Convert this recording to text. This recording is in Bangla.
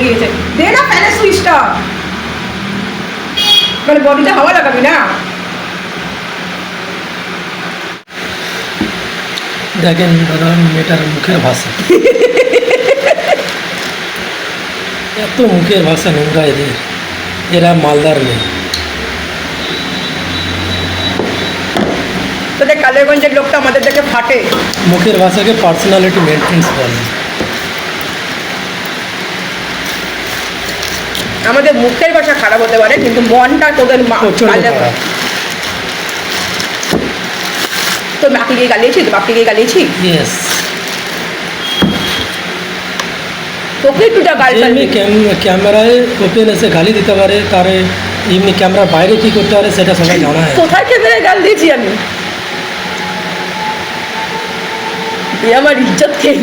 গিয়েছে। দে না ফ্যানের সুইচটা, মানে বডিতে হাওয়া লাগাবি না। দেখেন দাদা মেয়েটার মুখের ভাষা, এত মুখের ভাষা নোংরা এদের, এরা মালদার মেয়ে। তোদের কালেরগঞ্জের লোকটা আমাদের দেখে ফাটে। মুখের ভাষাকে পার্সোনালিটি মেনটেন্স বলে। আমাদের মুখের ভাষা খারাপ হতে পারে, কিন্তু মনটা তোদের প্রচণ্ড খারাপ। তোর মাকে গিয়ে গালিয়েছি, তো বাপকে গিয়ে গালিয়েছি। ইয়েস, তোকে একটু যা গাল এমনি ক্যামেরায় ওপেন এসে গালি দিতে পারে, তারে এমনি ক্যামেরার বাইরে কী করতে পারে সেটা সবাই জানা হয়। কোথায় ক্যামেরায় গাল দিয়েছি আমি? আমার ইজ্জত খেয়ে